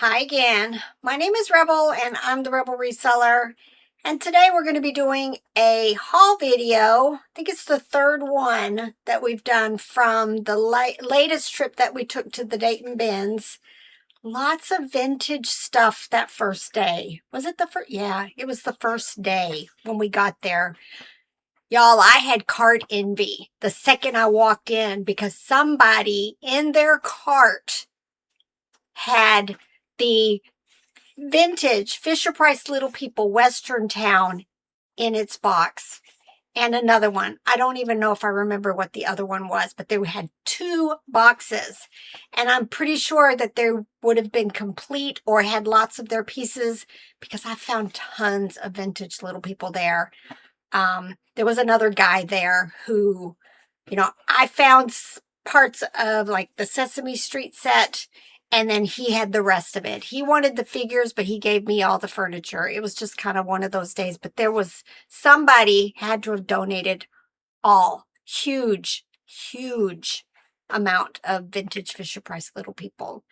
Hi again. My name is Rebel and I'm the Rebel Reseller. And today we're going to be doing a haul video. I think it's the third one that we've done from the latest trip that we took to the Dayton bins. Lots of vintage stuff that first day. Was it the first? Yeah, it was the first day when we got there. Y'all, I had cart envy the second I walked in because somebody in their cart had the vintage Fisher-Price Little People Western Town in its box. And another one. I don't even know if I remember what the other one was, but they had two boxes. And I'm pretty sure that they would have been complete or had lots of their pieces because I found tons of vintage Little People there. There was another guy there who, I found parts of like the Sesame Street set, and then he had the rest of it. He wanted the figures, but he gave me all the furniture. It was just kind of one of those days. But there was somebody had to have donated all huge amount of vintage Fisher-Price Little People.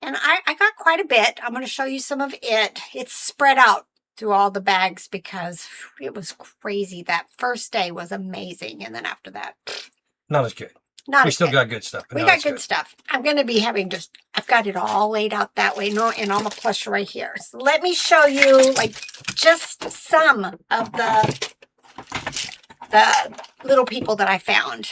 And I got quite a bit. I'm going to show you some of it. It's spread out through all the bags because it was crazy. That first day was amazing. And then after that, not as good. We still got good stuff. We got good stuff. I'm going to be having I've got it all laid out that way. No, and all the plush right here. So let me show you like just some of the Little People that I found.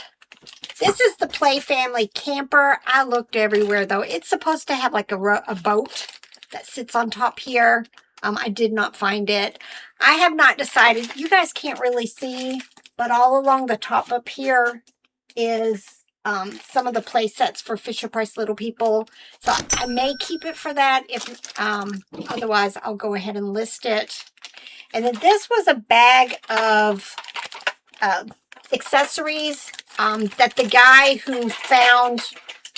This is the Play Family Camper. I looked everywhere though. It's supposed to have like a boat that sits on top here. I did not find it. I have not decided. You guys can't really see, but all along the top up here is some of the play sets for Fisher-Price Little People. So I may keep it for that. If otherwise, I'll go ahead and list it. And then this was a bag of accessories that the guy who found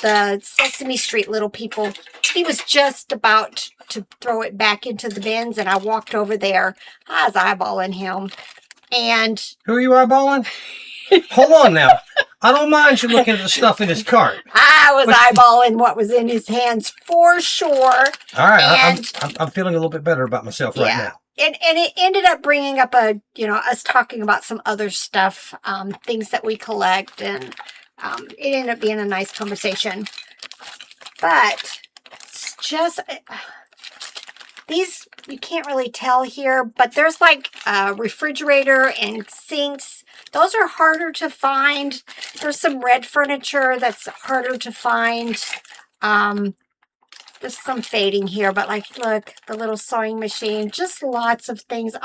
the Sesame Street Little People, he was just about to throw it back into the bins, and I walked over there. I was eyeballing him. And who are you eyeballing? Hold on now. I don't mind you looking at the stuff in his cart. I was eyeballing what was in his hands for sure. All right, I'm feeling a little bit better about myself right now. And it ended up bringing up us talking about some other stuff, things that we collect, and it ended up being a nice conversation. But it's just these, you can't really tell here, but there's like a refrigerator and sinks. Those are harder to find. There's some red furniture that's harder to find. There's some fading here, but like, look, the little sewing machine, just lots of things.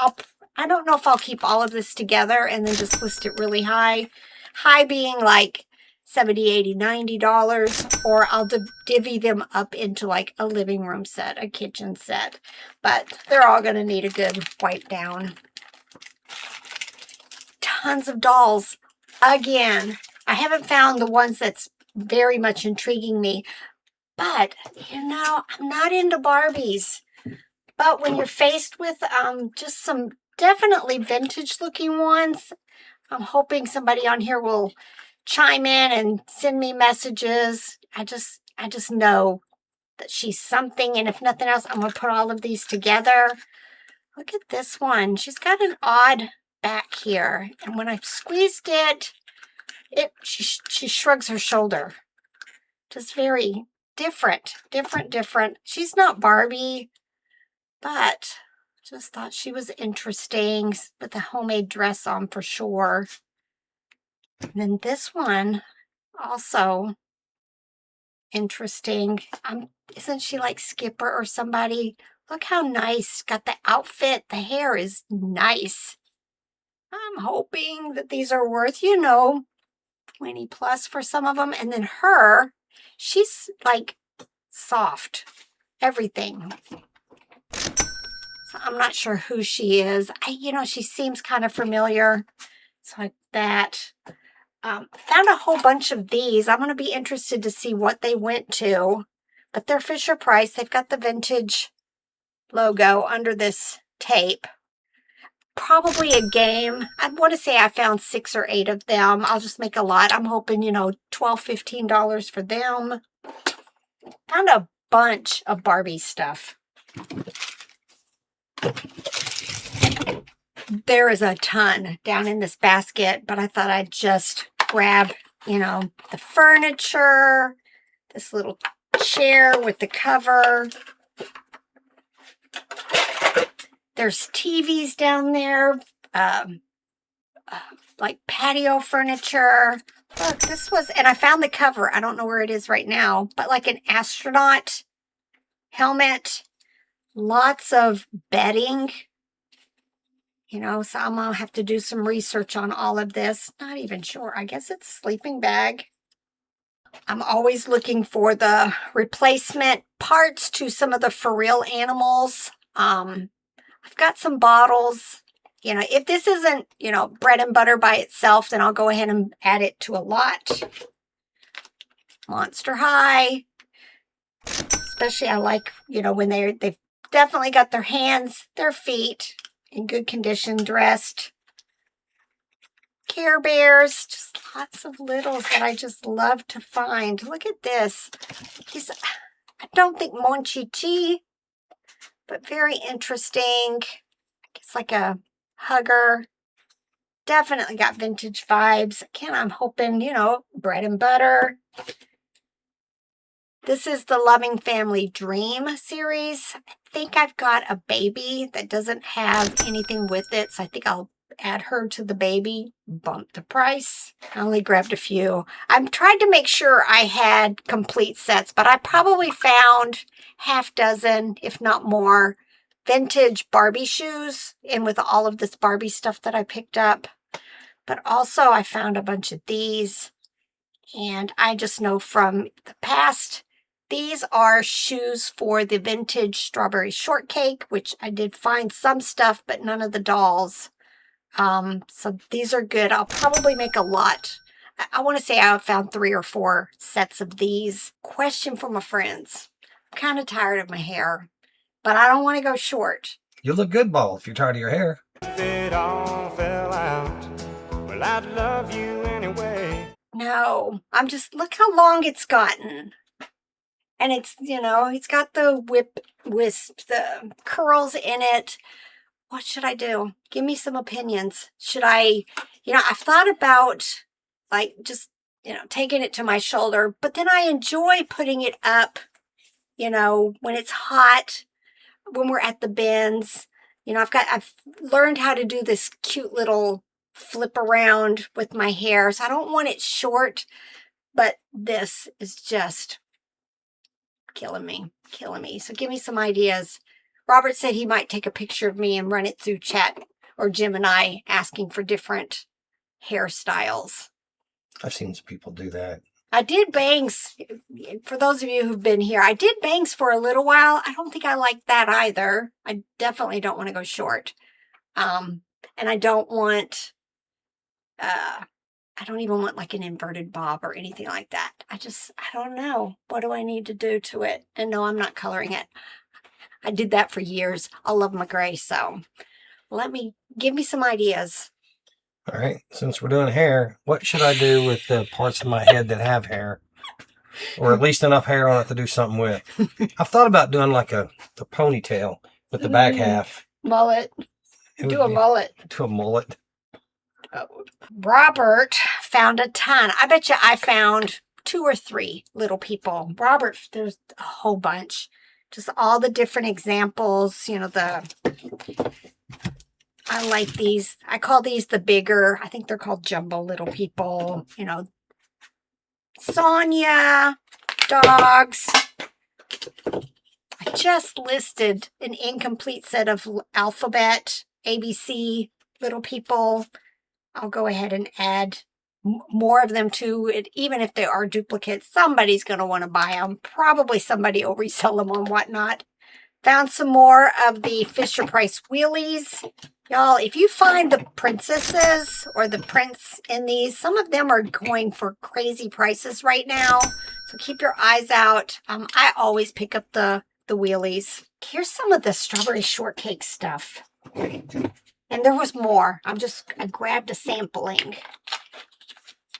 I don't know if I'll keep all of this together and then just list it really high. High being like $70, $80, $90, or I'll divvy them up into like a living room set, a kitchen set. But they're all going to need a good wipe down. Tons of dolls. Again, I haven't found the ones that's very much intriguing me. But, I'm not into Barbies. But when you're faced with just some definitely vintage looking ones, I'm hoping somebody on here will chime in and send me messages. I just know that she's something. And if nothing else, I'm going to put all of these together. Look at this one. She's got an odd back here, and when I squeezed it, she shrugs her shoulder. Just very different. She's not Barbie, but just thought she was interesting with the homemade dress on for sure. And then this one also interesting. Isn't she like Skipper or somebody? Look how nice. Got the outfit. The hair is nice. I'm hoping that these are worth, 20 plus for some of them. And then she's like soft, everything. So I'm not sure who she is. She seems kind of familiar. So like that. Found a whole bunch of these. I'm going to be interested to see what they went to. But they're Fisher-Price. They've got the vintage logo under this tape. Probably a game. I'd want to say I found 6 or 8 of them. I'll just make a lot. I'm hoping, $12, $15 for them. Found a bunch of Barbie stuff. There is a ton down in this basket, but I thought I'd just grab, you know, the furniture, this little chair with the cover. There's TVs down there, like patio furniture. Look, this was, and I found the cover. I don't know where it is right now, but like an astronaut helmet, lots of bedding. You know, so I'm gonna have to do some research on all of this. Not even sure. I guess it's a sleeping bag. I'm always looking for the replacement parts to some of the for real animals. I've got some bottles. You know, if this isn't, you know, bread and butter by itself, then I'll go ahead and add it to a lot. Monster High. Especially I like, you know, when they've definitely got their hands, their feet in good condition, dressed. Care Bears, just lots of littles that I just love to find. Look at this. I don't think Monchichi, but very interesting. It's like a hugger. Definitely got vintage vibes. Again, I'm hoping, you know, bread and butter. This is the Loving Family Dream series. I think I've got a baby that doesn't have anything with it, so I think I'll add her to the baby, bump the price. I only grabbed a few. I'm trying to make sure I had complete sets, but I probably found half dozen, if not more, vintage Barbie shoes, and with all of this Barbie stuff that I picked up. But also I found a bunch of these, and I just know from the past, these are shoes for the vintage Strawberry Shortcake, which I did find some stuff, but none of the dolls. So these are good. I'll probably make a lot. I want to say I found 3 or 4 sets of these. Question for my friends. I'm kind of tired of my hair, but I don't want to go short. You look good, Ball, if you're tired of your hair. If it all fell out, well, I'd love you anyway. No, I'm just, look how long it's gotten. And it's, you know, it's got the wisp, the curls in it. What should I do? Give me some opinions. Should I, you know, I've thought about like just, you know, taking it to my shoulder, but then I enjoy putting it up, you know, when it's hot, when we're at the bins. You know, I've learned how to do this cute little flip around with my hair. So I don't want it short, but this is just killing me. So give me some ideas. Robert said he might take a picture of me and run it through chat or Gemini asking for different hairstyles. I've seen some people do that. I did bangs. For those of you who've been here, I did bangs for a little while. I don't think I like that either. I definitely don't want to go short. And I don't want, I don't even want like an inverted bob or anything like that. I don't know. What do I need to do to it? And no, I'm not coloring it. I did that for years. I love my gray, so give me some ideas. All right, since we're doing hair, what should I do with the parts of my head that have hair? Or at least enough hair on it to do something with. I've thought about doing like the ponytail with the back half. Mullet. Do a mullet. Do a mullet. Robert found a ton. I bet you I found 2 or 3 little people. Robert, there's a whole bunch. Just all the different examples, you know, I like these. I call these the bigger, I think they're called jumbo little people, you know. Sonia, dogs. I just listed an incomplete set of alphabet, ABC little people. I'll go ahead and add more of them to it. Even if they are duplicates, somebody's going to want to buy them. Probably somebody will resell them on Whatnot. Found some more of the Fisher Price wheelies. Y'all, if you find the princesses or the prince in these, some of them are going for crazy prices right now. So keep your eyes out. I always pick up the wheelies. Here's some of the Strawberry Shortcake stuff. And there was more. I grabbed a sampling.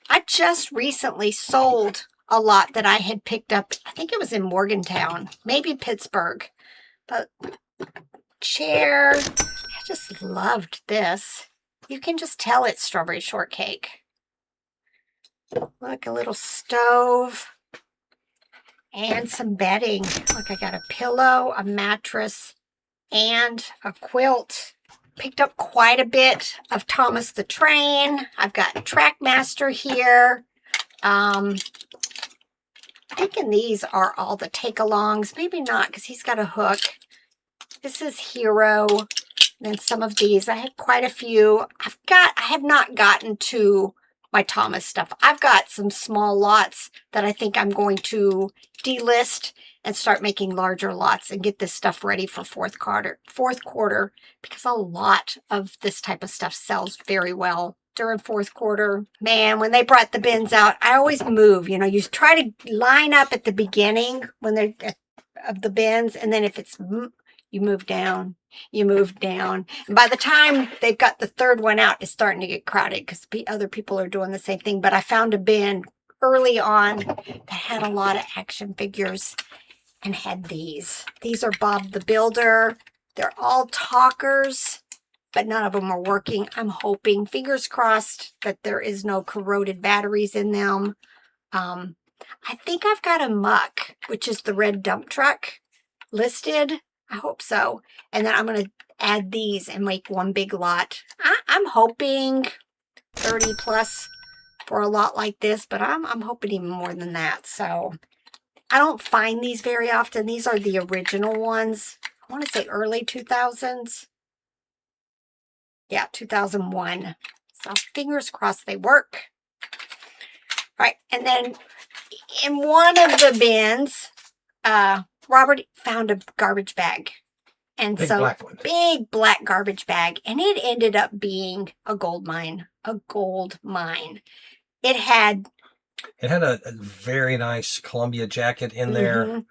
I just recently sold a lot that I had picked up. I think it was in Morgantown, maybe Pittsburgh. But chair, I just loved this. You can just tell it's strawberry shortcake. Look, a little stove and some bedding. Look, I got a pillow, a mattress, and a quilt. Picked up quite a bit of Thomas the Train. I've got Trackmaster here. I'm thinking these are all the take-alongs. Maybe not, because he's got a hook. This is Hero. And then some of these. I had quite a few. I have not gotten to my Thomas stuff. I've got some small lots that I think I'm going to delist and start making larger lots and get this stuff ready for fourth quarter, because a lot of this type of stuff sells very well during fourth quarter. Man, when they brought the bins out, I always move. You know, you try to line up at the beginning when they're of the bins, and then if it's you move down, you move down. And by the time they've got the third one out, it's starting to get crowded because other people are doing the same thing. But I found a bin early on that had a lot of action figures and had these. These are Bob the Builder. They're all talkers, but none of them are working. I'm hoping, fingers crossed, that there is no corroded batteries in them. I think I've got a Muck, which is the red dump truck, listed. I hope so. And then I'm going to add these and make one big lot. I'm hoping 30 plus for a lot like this, but I'm hoping even more than that. So I don't find these very often. These are the original ones. I want to say early 2000s. Yeah, 2001. So fingers crossed they work. All right, and then in one of the bins, Robert found a garbage bag. And Big so, black one. big black garbage bag. And it ended up being a gold mine. A gold mine. It had a very nice Columbia jacket in there.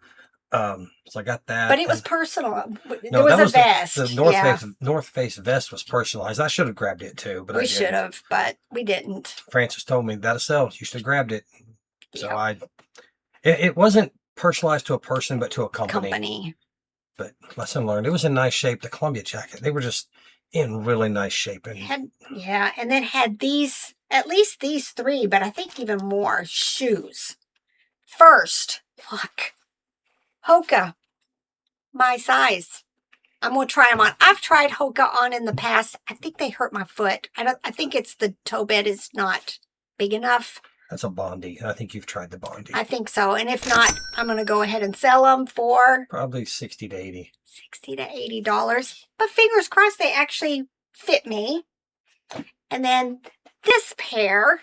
So I got that. But it was personal. No, there was that a vest. The North Face vest was personalized. I should have grabbed it too, but we should have, but we didn't. Francis told me that'll sell. You should have grabbed it. So Yeah. It wasn't personalized to a person, but to a company. But lesson learned. It was in nice shape. The Columbia jacket. They were just in really nice shape. And and then had these, at least these three, but I think even more shoes. First, look, Hoka, my size. I'm gonna try them on. I've tried Hoka on in the past. I think they hurt my foot. I think it's the toe bed is not big enough. that's a Bondi. I think you've tried the Bondi. I think so. And if not, I'm gonna go ahead and sell them for probably $60 to $80. $60 to $80. But fingers crossed they actually fit me. And then this pair,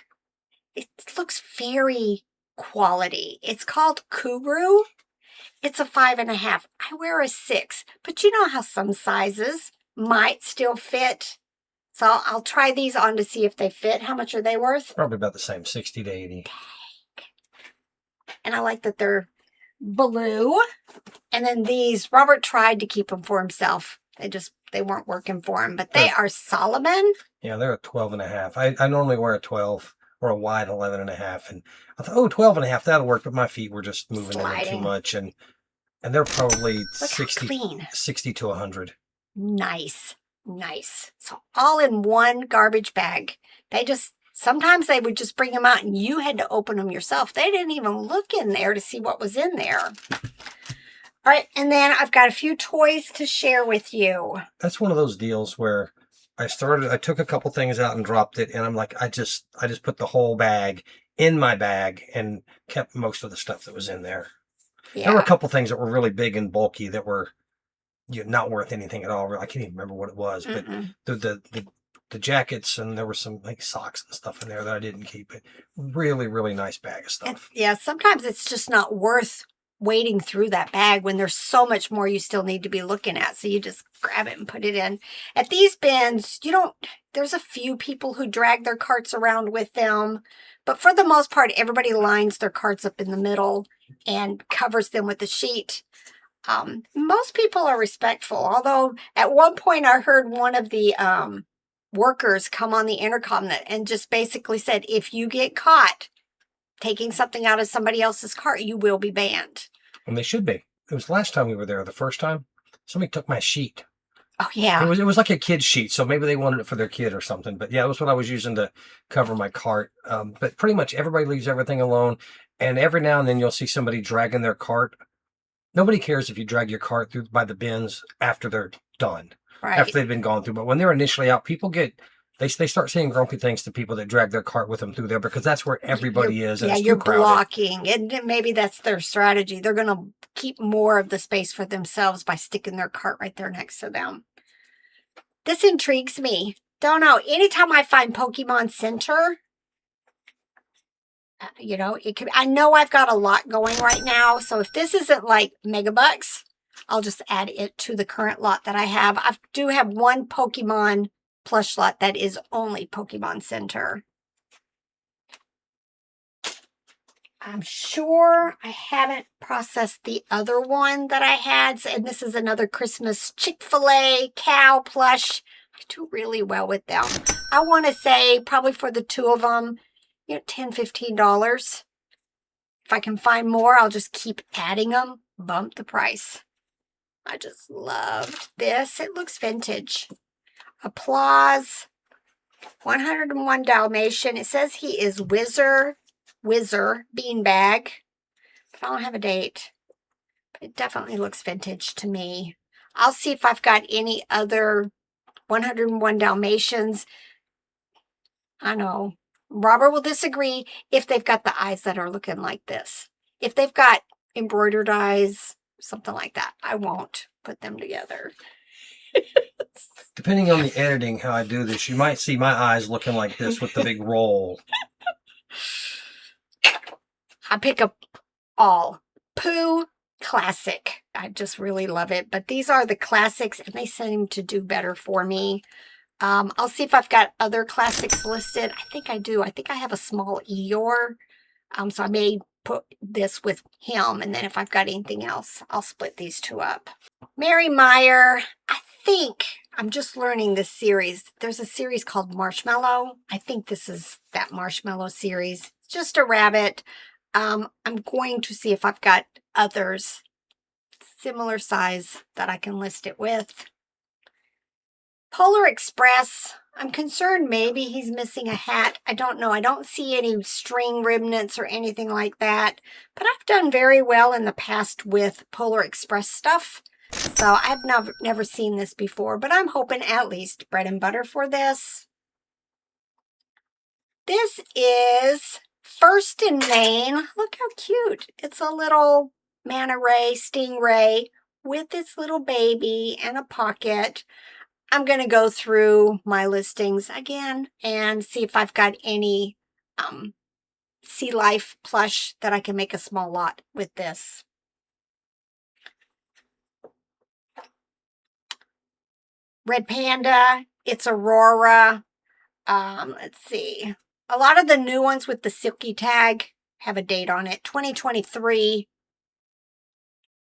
it looks very quality. It's called Kuru. It's a 5.5. I wear a 6, but you know how some sizes might still fit. So I'll try these on to see if they fit. How much are they worth? Probably about the same, $60 to $80. And I like that they're blue. And then these, Robert tried to keep them for himself. They weren't working for him, but they are Salomon. Yeah, they're a 12.5. I normally wear a 12 or a wide 11.5. And I thought, 12.5, that'll work. But my feet were just moving in there too much. And they're probably 60 to 100. Nice. So all in one garbage bag. Sometimes they would just bring them out and you had to open them yourself. They didn't even look in there to see what was in there. All right, and then I've got a few toys to share with you. That's one of those deals where I took a couple things out and dropped it, and I'm like, I just put the whole bag in my bag and kept most of the stuff that was in there. Yeah. There were a couple things that were really big and bulky that were not worth anything at all. I can't even remember what it was, but the jackets, and there were some like socks and stuff in there that I didn't keep. It really, really nice bag of stuff. Sometimes it's just not worth wading through that bag when there's so much more you still need to be looking at. So you just grab it and put it in. At these bins, there's a few people who drag their carts around with them, but for the most part, everybody lines their carts up in the middle and covers them with a sheet. Most people are respectful, although at one point I heard one of the workers come on the intercom and just basically said, if you get caught, taking something out of somebody else's cart, you will be banned. And they should be. It was last time we were there, the first time. Somebody took my sheet. Oh, yeah. It was like a kid's sheet, so maybe they wanted it for their kid or something. But yeah, it was what I was using to cover my cart. But pretty much everybody leaves everything alone. And every now and then you'll see somebody dragging their cart. Nobody cares if you drag your cart through by the bins after they're done, after they've been gone through. But when they're initially out, people they start saying grumpy things to people that drag their cart with them through there because that's where everybody is. And yeah, it's you're too crowded. blocking. And maybe that's their strategy. They're going to keep more of the space for themselves by sticking their cart right there next to them. This intrigues me. Don't know. Anytime I find Pokemon Center, you know, it could. I know I've got a lot going right now. So if this isn't like megabucks, I'll just add it to the current lot that I have. I do have one Pokemon plush lot that is only Pokemon Center. I'm sure I haven't processed the other one that I had. And this is another Christmas Chick-fil-A cow plush. I do really well with them. I want to say probably for the two of them, you know, $10, $15. If I can find more, I'll just keep adding them. Bump the price. I just loved this. It looks vintage. Applause. 101 Dalmatian. It says he is Whizzer Beanbag. But I don't have a date. But it definitely looks vintage to me. I'll see if I've got any other 101 Dalmatians. I know. Robert will disagree if they've got the eyes that are looking like this. If they've got embroidered eyes, something like that, I won't put them together. Depending on the editing, how I do this, you might see my eyes looking like this with the big roll. I pick up all. Pooh Classic. I just really love it. But these are the classics, and they seem to do better for me. I'll see if I've got other classics listed. I think I do. I think I have a small Eeyore. So I may put this with him. And then if I've got anything else, I'll split these two up. Mary Meyer. I think I'm just learning this series. There's a series called Marshmallow. I think this is that Marshmallow series. It's just a rabbit. I'm going to see if I've got others similar size that I can list it with. Polar Express. I'm concerned maybe he's missing a hat. I don't know. I don't see any string remnants or anything like that. But I've done very well in the past with Polar Express stuff. So I've never seen this before. But I'm hoping at least bread and butter for this. This is First in Maine. Look how cute. It's a little manta ray, stingray with its little baby and a pocket. I'm going to go through my listings again and see if I've got any Sea Life plush that I can make a small lot with this. Red Panda, it's Aurora. Let's see. A lot of the new ones with the silky tag have a date on it. 2023.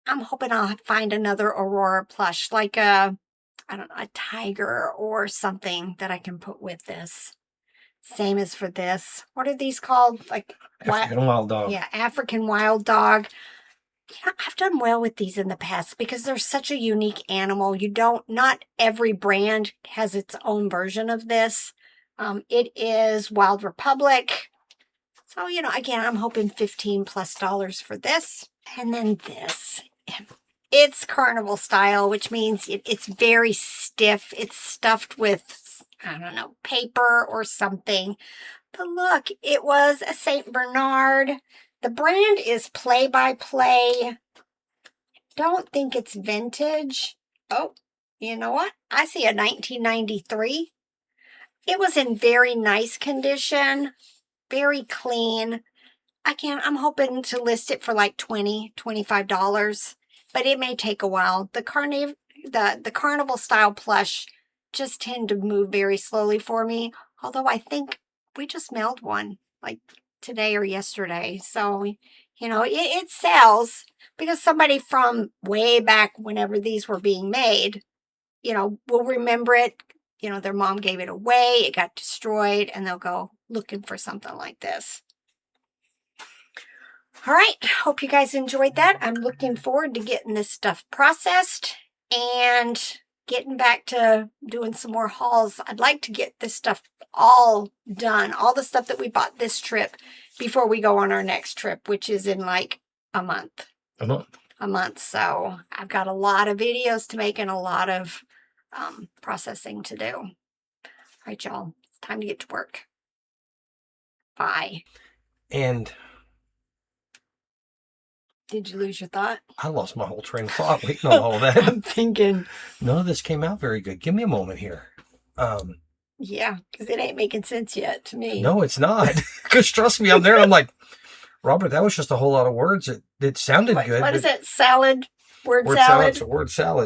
I'm hoping I'll find another Aurora plush, like a tiger or something that I can put with this. Same as for this. What are these called? Like African Wild Dog. Yeah, African Wild Dog. You know, I've done well with these in the past because they're such a unique animal. Not every brand has its own version of this. It is Wild Republic. So, you know, again, I'm hoping $15+ for this. And then this. It's carnival style, which means it's very stiff. It's stuffed with, I don't know, paper or something. But look, it was a St. Bernard. The brand is Play by Play. Don't think it's vintage. Oh, you know what? I see a 1993. It was in very nice condition. Very clean. Again, I'm hoping to list it for like $20, $25. But it may take a while. The carnival style plush just tend to move very slowly for me. Although I think we just mailed one like today or yesterday. So, you know, it sells because somebody from way back whenever these were being made, you know, will remember it. You know, their mom gave it away. It got destroyed and they'll go looking for something like this. All right. Hope you guys enjoyed that. I'm looking forward to getting this stuff processed and getting back to doing some more hauls. I'd like to get this stuff all done, all the stuff that we bought this trip before we go on our next trip, which is in like a month. A month. So I've got a lot of videos to make and a lot of processing to do. All right, y'all. It's time to get to work. Bye. And did you lose your thought? I lost my whole train of thought waiting on all that. I'm thinking. None of this came out very good. Give me a moment here. Yeah, because it ain't making sense yet to me. No, it's not. Because trust me, I'm there. I'm like, Robert, that was just a whole lot of words. It sounded good. What is it? Salad? Word Word salad? Word salad.